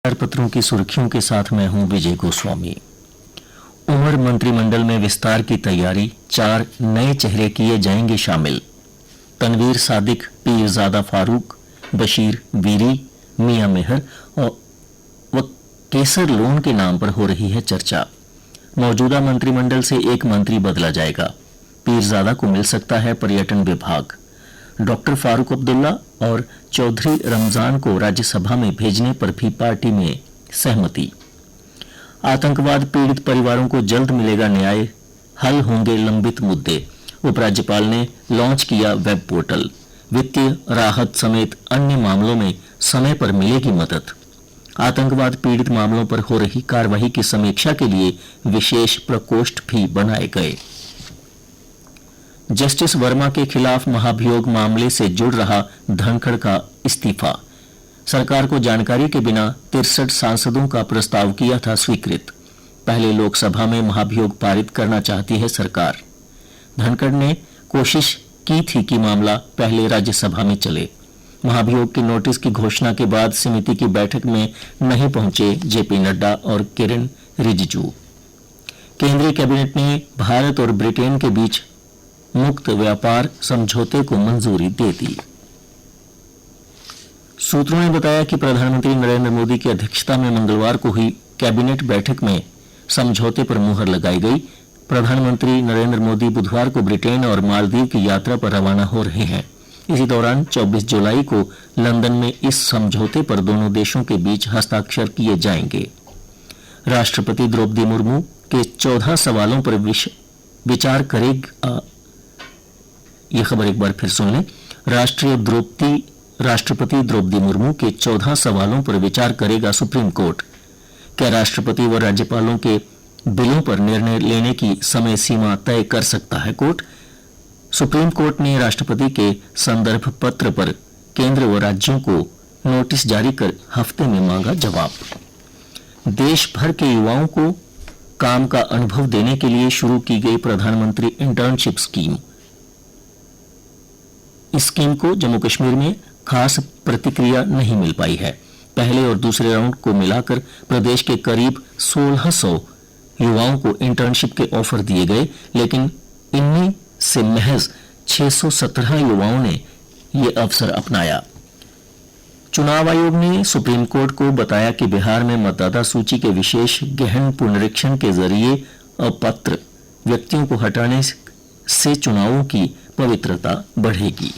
पत्रों की सुर्खियों के साथ मैं हूं विजय गोस्वामी। उमर मंत्रिमंडल में विस्तार की तैयारी, 4 नए चेहरे किए जाएंगे शामिल। तनवीर सादिक, पीरजादा फारूक, बशीर वीरी, मियां मेहर और केसर लोन के नाम पर हो रही है चर्चा। मौजूदा मंत्रिमंडल से एक मंत्री बदला जाएगा। पीरजादा को मिल सकता है पर्यटन विभाग। डॉक्टर फारूक अब्दुल्ला और चौधरी रमजान को राज्यसभा में भेजने पर भी पार्टी में सहमति। आतंकवाद पीड़ित परिवारों को जल्द मिलेगा न्याय, हल होंगे लंबित मुद्दे। उपराज्यपाल ने लॉन्च किया वेब पोर्टल। वित्तीय राहत समेत अन्य मामलों में समय पर मिलेगी मदद। आतंकवाद पीड़ित मामलों पर हो रही कार्रवाई की समीक्षा के लिए विशेष प्रकोष्ठ भी बनाए गए। जस्टिस वर्मा के खिलाफ महाभियोग मामले से जुड़ रहा धनखड़ का इस्तीफा। सरकार को जानकारी के बिना 63 सांसदों का प्रस्ताव किया था स्वीकृत। पहले लोकसभा में महाभियोग पारित करना चाहती है सरकार। धनखड़ ने कोशिश की थी कि मामला पहले राज्यसभा में चले। महाभियोग की नोटिस की घोषणा के बाद समिति की बैठक में नहीं पहुंचे जेपी नड्डा और किरेन रिजिजू। केंद्रीय कैबिनेट ने भारत और ब्रिटेन के बीच मुक्त व्यापार समझौते को मंजूरी दे दी। सूत्रों ने बताया कि प्रधानमंत्री नरेंद्र मोदी की अध्यक्षता में मंगलवार को हुई कैबिनेट बैठक में समझौते पर मुहर लगाई गई। प्रधानमंत्री नरेंद्र मोदी बुधवार को ब्रिटेन और मालदीव की यात्रा पर रवाना हो रहे हैं। इसी दौरान 24 जुलाई को लंदन में इस समझौते पर दोनों देशों के बीच हस्ताक्षर किए जाएंगे। राष्ट्रपति द्रौपदी मुर्मू के 14 सवालों पर विचार करेगा। यह खबर एक बार फिर सुन लें। राष्ट्रपति द्रौपदी मुर्मू के 14 सवालों पर विचार करेगा सुप्रीम कोर्ट। क्या राष्ट्रपति व राज्यपालों के बिलों पर निर्णय लेने की समय सीमा तय कर सकता है कोर्ट? सुप्रीम कोर्ट ने राष्ट्रपति के संदर्भ पत्र पर केंद्र व राज्यों को नोटिस जारी कर हफ्ते में मांगा जवाब। देश भर के युवाओं को काम का अनुभव देने के लिए शुरू की गई प्रधानमंत्री इंटर्नशिप स्कीम। इस स्कीम को जम्मू कश्मीर में खास प्रतिक्रिया नहीं मिल पाई है। पहले और दूसरे राउंड को मिलाकर प्रदेश के करीब 1600 युवाओं को इंटर्नशिप के ऑफर दिए गए, लेकिन इनमें से महज 617 युवाओं ने ये अवसर अपनाया। चुनाव आयोग ने सुप्रीम कोर्ट को बताया कि बिहार में मतदाता सूची के विशेष गहन पुनरीक्षण के जरिए अपात्र व्यक्तियों को हटाने से चुनावों की पवित्रता बढ़ेगी।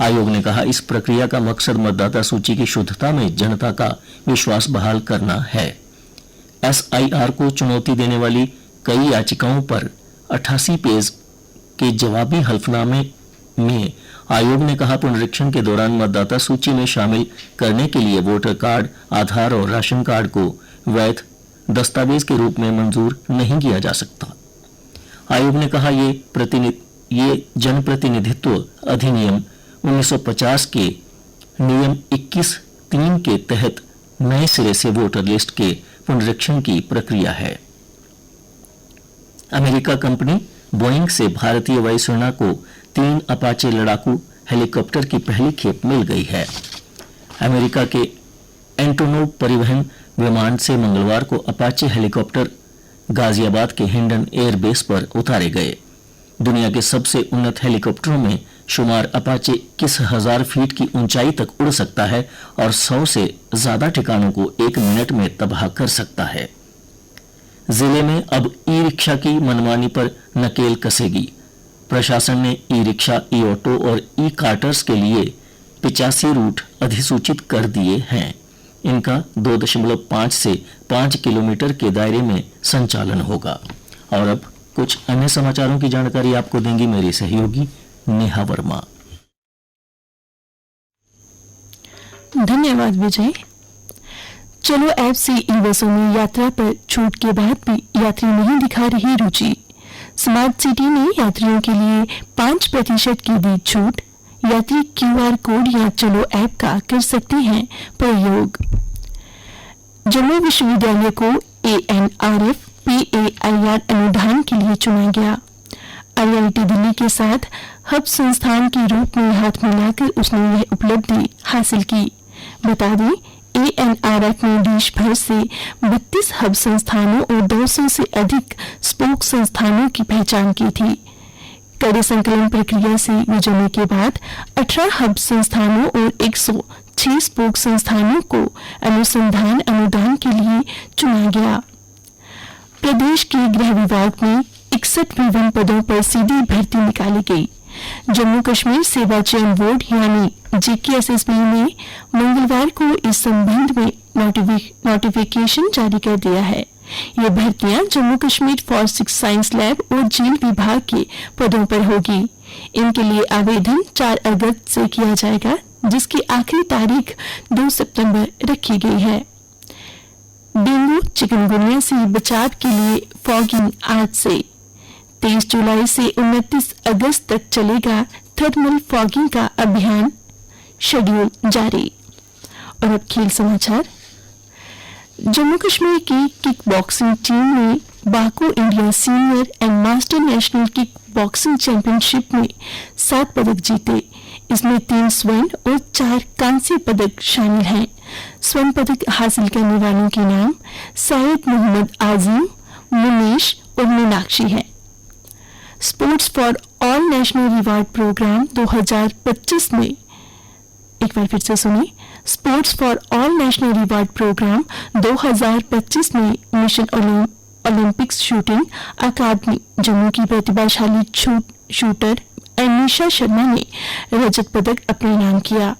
आयोग ने कहा, इस प्रक्रिया का मकसद मतदाता सूची की शुद्धता में जनता का विश्वास बहाल करना है। एसआईआर को चुनौती देने वाली कई याचिकाओं पर 88 पेज के जवाबी हल्फनामे में आयोग ने कहा, पुनरीक्षण के दौरान मतदाता सूची में शामिल करने के लिए वोटर कार्ड, आधार और राशन कार्ड को वैध दस्तावेज के रूप में मंजूर नहीं किया जा सकता। आयोग ने कहा, ये जनप्रतिनिधित्व अधिनियम 1950 के नियम 21(3) के तहत नए सिरे से वोटर लिस्ट के पुनरीक्षण की प्रक्रिया है। अमेरिका कंपनी बोइंग से भारतीय वायुसेना को 3 अपाचे लड़ाकू हेलीकॉप्टर की पहली खेप मिल गई है। अमेरिका के एंटोनोव परिवहन विमान से मंगलवार को अपाचे हेलीकॉप्टर गाजियाबाद के हिंडन एयरबेस पर उतारे गए। दुनिया के सबसे उन्नत हेलीकॉप्टरों में शुमार अपाचे 21,000 फीट की ऊंचाई तक उड़ सकता है और 100 से ज्यादा ठिकानों को 1 मिनट में तबाह कर सकता है। जिले में अब ई रिक्शा की मनमानी पर नकेल कसेगी। प्रशासन ने ई रिक्शा, ई ऑटो और ई कार्टर्स के लिए 85 रूट अधिसूचित कर दिए हैं। इनका 2.5 से 5 किलोमीटर के दायरे में संचालन होगा। और अब कुछ अन्य समाचारों की जानकारी आपको देंगी मेरी सहयोगी नेहा वर्मा। धन्यवाद विजय। चलो ऐप से ई बसों में यात्रा पर छूट के बाद भी यात्री नहीं दिखा रही रुचि। स्मार्ट सिटी ने यात्रियों के लिए 5% की दी छूट। यात्री QR कोड या चलो ऐप का कर सकते हैं प्रयोग। जम्मू विश्वविद्यालय को ANRF PAIR अनुदान के लिए चुना गया। IIT दिल्ली के साथ हब संस्थान के रूप में हाथ मिलाकर उसने यह उपलब्धि हासिल की। बता दें, ANRF ने देश भर से 32 हब संस्थानों और 200 से अधिक स्पोक संस्थानों की पहचान की थी। कड़े संकलन प्रक्रिया से गुजरने के बाद 18 हब संस्थानों और 106 स्पोक संस्थानों को अनुसंधान अनुदान के लिए चुना गया। प्रदेश के गृह विभाग में 61 विभिन्न पदों पर सीधी भर्ती निकाली गई। जम्मू कश्मीर सेवा चयन बोर्ड यानी JKSSB ने मंगलवार को इस संबंध में नोटिफिकेशन जारी कर दिया है। ये भर्तियां Jammu Kashmir forensic science lab और जेल विभाग के पदों पर होगी। इनके लिए आवेदन 4 अगस्त से किया जाएगा, जिसकी आखिरी तारीख 2 सितंबर रखी गई है। डेंगू चिकनगुनिया से बचाव के लिए फॉगिंग आज से 23 जुलाई से 29 अगस्त तक चलेगा थर्मल फॉगिंग का अभियान, शेड्यूल जारी। और अब खेल समाचार। जम्मू कश्मीर की किक बॉक्सिंग टीम ने Baku India senior and master national kick boxing championship में 7 पदक जीते। इसमें 3 स्वर्ण और 4 कांस्य पदक शामिल हैं। स्वर्ण पदक हासिल करने वालों के नाम सैयद मोहम्मद आजिम, मुनीश और मीनाक्षी है। Sports for all national reward programme 2025 में, एक बार फिर से सुनिए, sports for all national reward programme 2025 में mission Olympics shooting academy Jammu की प्रतिभाशाली शूटर अनीशा शर्मा ने रजत पदक अपने नाम किया।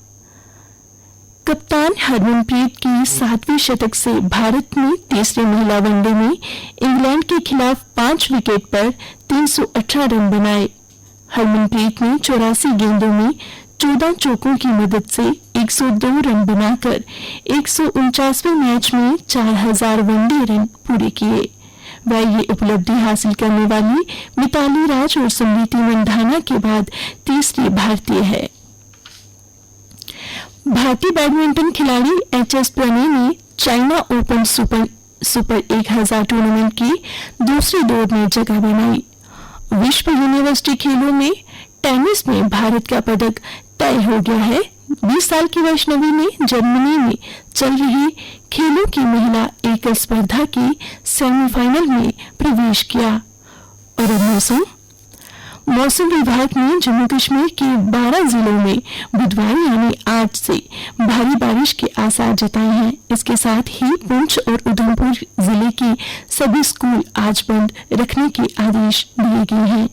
कप्तान हरमनप्रीत की 7वीं शतक से भारत ने तीसरे महिला वनडे में इंग्लैंड के खिलाफ 5 विकेट पर 318 रन बनाए। हरमनप्रीत ने 84 गेंदों में 14 चौकों की मदद से 102 रन बनाकर 149वें मैच में 4000 वनडे रन पूरे किए। वह ये उपलब्धि हासिल करने वाली मिताली राज और समृति मंधाना के बाद तीसरी भारतीय है। भारतीय बैडमिंटन खिलाड़ी HS प्रणय ने चाइना ओपन सुपर 1000 टूर्नामेंट की दूसरे दौर में जगह बनाई। विश्व यूनिवर्सिटी खेलों में टेनिस में भारत का पदक तय हो गया है। 20 साल की वैष्णवी ने जर्मनी में चल रही खेलों की महिला एकल स्पर्धा की सेमीफाइनल में प्रवेश किया। और अब मौसम विभाग ने जम्मू कश्मीर के 12 जिलों में बुधवार यानी आज से भारी बारिश के आसार जताए हैं। इसके साथ ही पुंछ और उधमपुर जिले के सभी स्कूल आज बंद रखने के आदेश दिए गए हैं।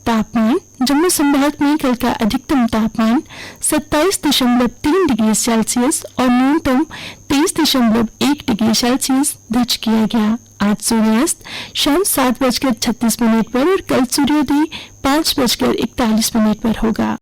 तापमान जम्मू संभाग में कल का अधिकतम तापमान 27.3 डिग्री सेल्सियस और न्यूनतम 23.1 डिग्री सेल्सियस दर्ज किया गया। आज सूर्यास्त शाम 7:36 पर और कल सूर्योदय 5:41 पर होगा।